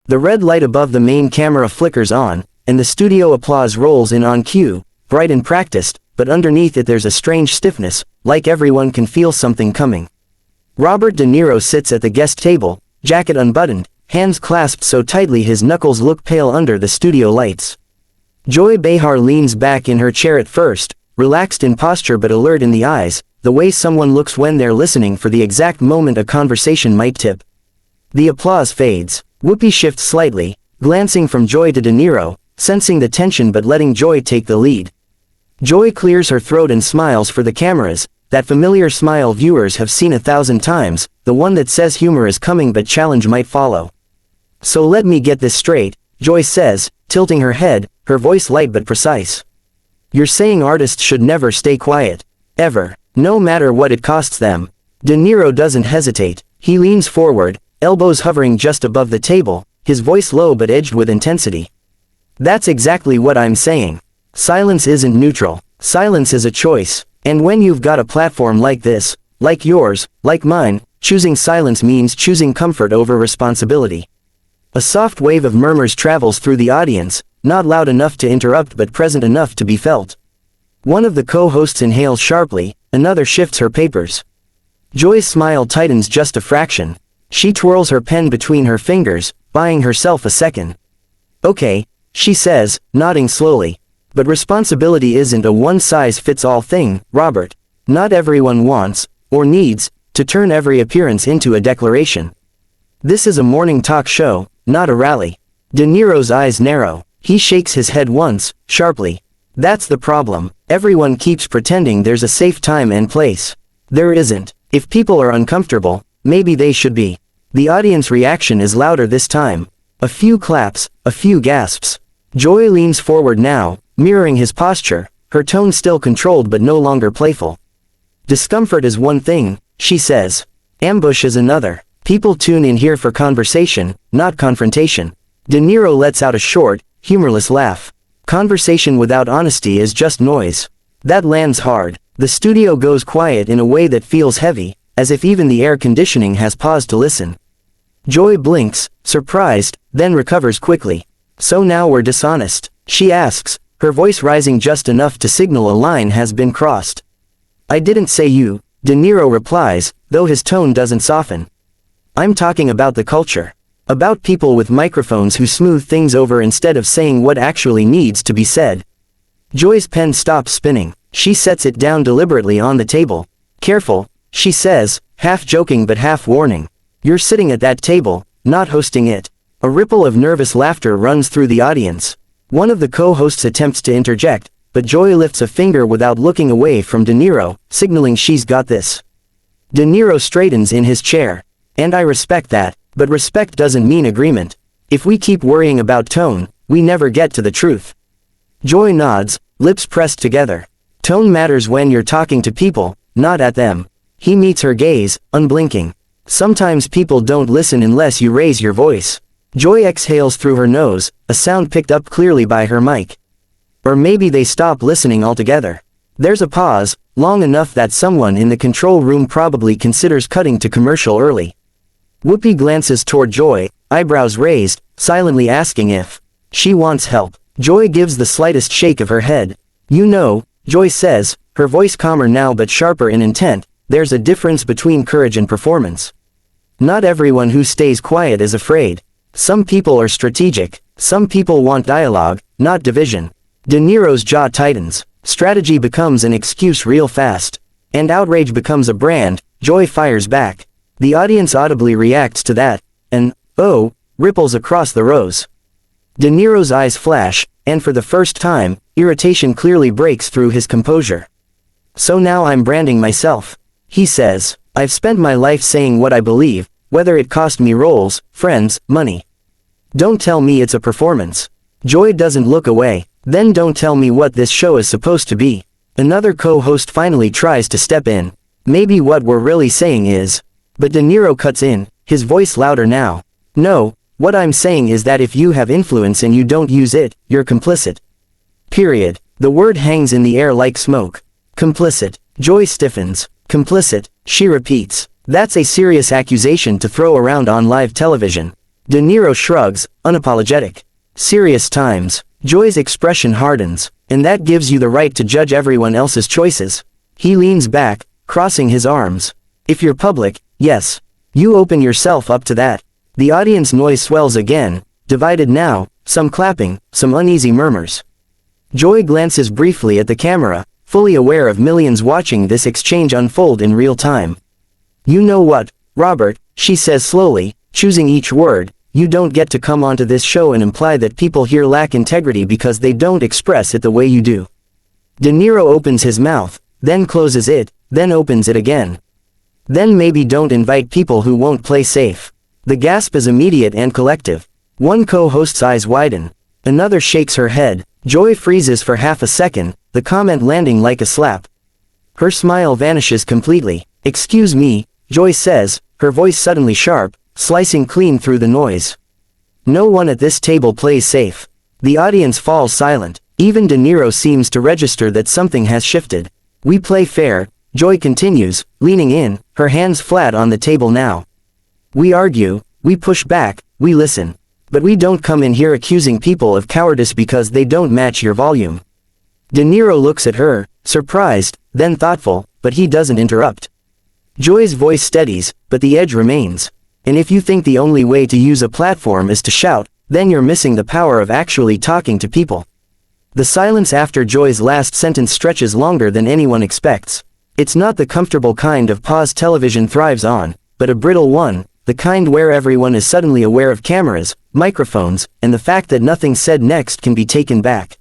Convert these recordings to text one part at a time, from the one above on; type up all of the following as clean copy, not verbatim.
The red light above the main camera flickers on, and the studio applause rolls in on cue, bright and practiced, but underneath it there's a strange stiffness, like everyone can feel something coming. Robert De Niro sits at the guest table, jacket unbuttoned, hands clasped so tightly his knuckles look pale under the studio lights. Joy Behar leans back in her chair at first, relaxed in posture but alert in the eyes, the way someone looks when they're listening for the exact moment a conversation might tip. The applause fades. Whoopi shifts slightly, glancing from Joy to De Niro, sensing the tension but letting Joy take the lead. Joy clears her throat and smiles for the cameras, that familiar smile viewers have seen 1,000 times, the one that says humor is coming but challenge might follow. So let me get this straight, Joy says, tilting her head, her voice light but precise. You're saying artists should never stay quiet. Ever. No matter what it costs them. De Niro doesn't hesitate. He leans forward, elbows hovering just above the table, his voice low but edged with intensity. That's exactly what I'm saying. Silence isn't neutral. Silence is a choice. And when you've got a platform like this, like yours, like mine, choosing silence means choosing comfort over responsibility. A soft wave of murmurs travels through the audience, not loud enough to interrupt but present enough to be felt. One of the co-hosts inhales sharply, another shifts her papers. Joy's smile tightens just a fraction. She twirls her pen between her fingers, buying herself a second. Okay, she says, nodding slowly. But responsibility isn't a one-size-fits-all thing, Robert. Not everyone wants, or needs, to turn every appearance into a declaration. This is a morning talk show, not a rally. De Niro's eyes narrow. He shakes his head once, sharply. That's the problem. Everyone keeps pretending there's a safe time and place. There isn't. If people are uncomfortable, maybe they should be. The audience reaction is louder this time. A few claps, a few gasps. Joy leans forward now, mirroring his posture, her tone still controlled but no longer playful. Discomfort is one thing, she says. Ambush is another. People tune in here for conversation, not confrontation. De Niro lets out a short, humorless laugh. Conversation without honesty is just noise. That lands hard. The studio goes quiet in a way that feels heavy, as if even the air conditioning has paused to listen. Joy blinks, surprised, then recovers quickly. So now we're dishonest, she asks, her voice rising just enough to signal a line has been crossed. I didn't say you, De Niro replies, though his tone doesn't soften. I'm talking about the culture. About people with microphones who smooth things over instead of saying what actually needs to be said. Joy's pen stops spinning. She sets it down deliberately on the table. Careful, she says, half joking but half warning. You're sitting at that table, not hosting it. A ripple of nervous laughter runs through the audience. One of the co-hosts attempts to interject, but Joy lifts a finger without looking away from De Niro, signaling she's got this. De Niro straightens in his chair. And I respect that, but respect doesn't mean agreement. If we keep worrying about tone, we never get to the truth. Joy nods, lips pressed together. Tone matters when you're talking to people, not at them. He meets her gaze, unblinking. Sometimes people don't listen unless you raise your voice. Joy exhales through her nose, a sound picked up clearly by her mic. Or maybe they stop listening altogether. There's a pause, long enough that someone in the control room probably considers cutting to commercial early. Whoopi glances toward Joy, eyebrows raised, silently asking if she wants help. Joy gives the slightest shake of her head. You know, Joy says, her voice calmer now but sharper in intent, there's a difference between courage and performance. Not everyone who stays quiet is afraid. Some people are strategic. Some people want dialogue, not division. De Niro's jaw tightens. Strategy becomes an excuse real fast. And outrage becomes a brand. Joy fires back. The audience audibly reacts to that. An "oh" ripples across the rows. De Niro's eyes flash, and for the first time, irritation clearly breaks through his composure. So now I'm branding myself. He says, I've spent my life saying what I believe, whether it cost me roles, friends, money. Don't tell me it's a performance. Joy doesn't look away. Then don't tell me what this show is supposed to be. Another co-host finally tries to step in. Maybe what we're really saying is. But De Niro cuts in, his voice louder now. No, what I'm saying is that if you have influence and you don't use it, you're complicit. Period. The word hangs in the air like smoke. Complicit. Joy stiffens. Complicit, she repeats. That's a serious accusation to throw around on live television. De Niro shrugs, unapologetic. Serious times. Joy's expression hardens, and that gives you the right to judge everyone else's choices. He leans back, crossing his arms. If you're public, yes. You open yourself up to that. The audience noise swells again, divided now, some clapping, some uneasy murmurs. Joy glances briefly at the camera, fully aware of millions watching this exchange unfold in real time. You know what, Robert, she says slowly, choosing each word, you don't get to come onto this show and imply that people here lack integrity because they don't express it the way you do. De Niro opens his mouth, then closes it, then opens it again. Then maybe don't invite people who won't play safe. The gasp is immediate and collective. One co-host's eyes widen. Another shakes her head. Joy freezes for half a second, the comment landing like a slap. Her smile vanishes completely. Excuse me, Joy says, her voice suddenly sharp, slicing clean through the noise. No one at this table plays safe. The audience falls silent. Even De Niro seems to register that something has shifted. We play fair, Joy continues, leaning in, her hands flat on the table now. We argue, we push back, we listen. But we don't come in here accusing people of cowardice because they don't match your volume. De Niro looks at her, surprised, then thoughtful, but he doesn't interrupt. Joy's voice steadies, but the edge remains. And if you think the only way to use a platform is to shout, then you're missing the power of actually talking to people. The silence after Joy's last sentence stretches longer than anyone expects. It's not the comfortable kind of pause television thrives on, but a brittle one, the kind where everyone is suddenly aware of cameras, microphones, and the fact that nothing said next can be taken back.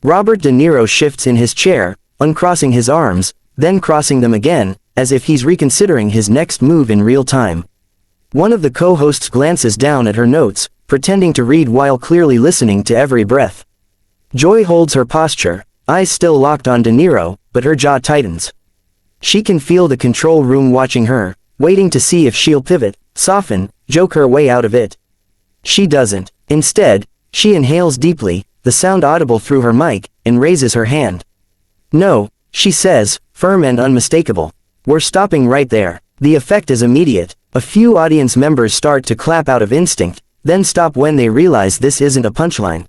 Robert De Niro shifts in his chair, uncrossing his arms, then crossing them again, as if he's reconsidering his next move in real time. One of the co-hosts glances down at her notes, pretending to read while clearly listening to every breath. Joy holds her posture, eyes still locked on De Niro, but her jaw tightens. She can feel the control room watching her, waiting to see if she'll pivot, soften, joke her way out of it. She doesn't. Instead, she inhales deeply, the sound audible through her mic, and raises her hand. No, she says, firm and unmistakable. We're stopping right there. The effect is immediate. A few audience members start to clap out of instinct, then stop when they realize this isn't a punchline.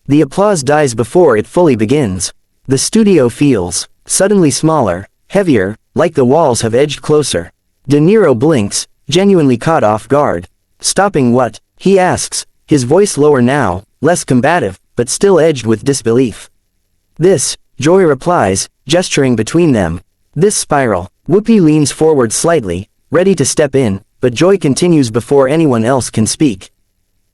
The applause dies before it fully begins. The studio feels suddenly smaller, heavier, like the walls have edged closer. De Niro blinks, genuinely caught off guard. Stopping what? He asks, his voice lower now, less combative, but still edged with disbelief. This, Joy replies, gesturing between them. This spiral. Whoopi leans forward slightly, ready to step in, but Joy continues before anyone else can speak.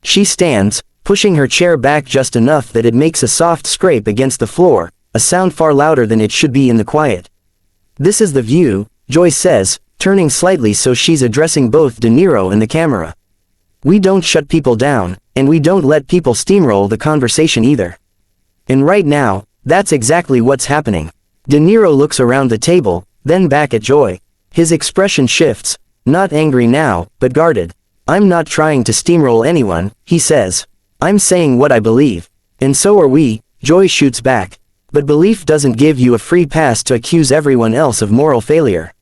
She stands, pushing her chair back just enough that it makes a soft scrape against the floor, a sound far louder than it should be in the quiet. This is the view, Joy says, turning slightly so she's addressing both De Niro and the camera. We don't shut people down, and we don't let people steamroll the conversation either. And right now, that's exactly what's happening. De Niro looks around the table, then back at Joy. His expression shifts, not angry now, but guarded. I'm not trying to steamroll anyone, he says. I'm saying what I believe. And so are we, Joy shoots back. But belief doesn't give you a free pass to accuse everyone else of moral failure.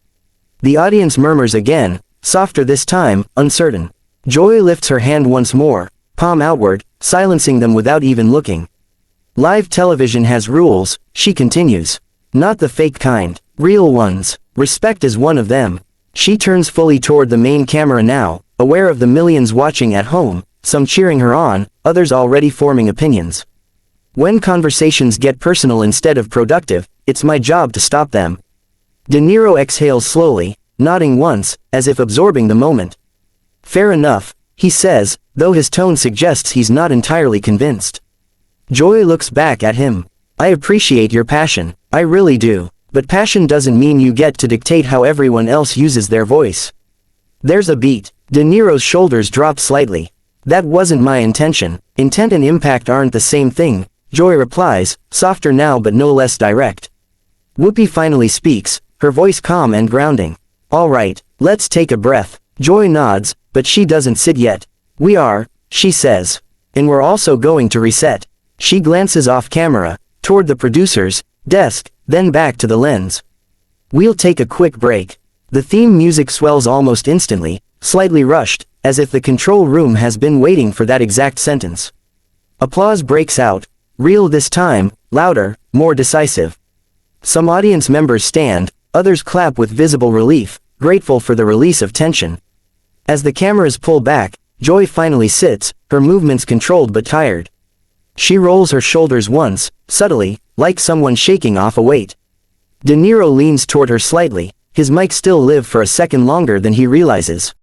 The audience murmurs again, softer this time, uncertain. Joy lifts her hand once more, palm outward, silencing them without even looking. Live television has rules, she continues. Not the fake kind, real ones. Respect is one of them. She turns fully toward the main camera now, aware of the millions watching at home, some cheering her on, others already forming opinions. When conversations get personal instead of productive, it's my job to stop them. De Niro exhales slowly, nodding once, as if absorbing the moment. Fair enough, he says, though his tone suggests he's not entirely convinced. Joy looks back at him. I appreciate your passion, I really do. But passion doesn't mean you get to dictate how everyone else uses their voice. There's a beat. De Niro's shoulders drop slightly. That wasn't my intention. Intent and impact aren't the same thing, Joy replies, softer now but no less direct. Whoopi finally speaks, her voice calm and grounding. All right, let's take a breath. Joy nods, but she doesn't sit yet. We are, she says. And we're also going to reset. She glances off camera, toward the producer's desk, then back to the lens. We'll take a quick break. The theme music swells almost instantly, slightly rushed, as if the control room has been waiting for that exact sentence. Applause breaks out, real this time, louder, more decisive. Some audience members stand, others clap with visible relief, grateful for the release of tension. As the cameras pull back, Joy finally sits, her movements controlled but tired. She rolls her shoulders once, subtly, like someone shaking off a weight. De Niro leans toward her slightly, his mic still live for a second longer than he realizes.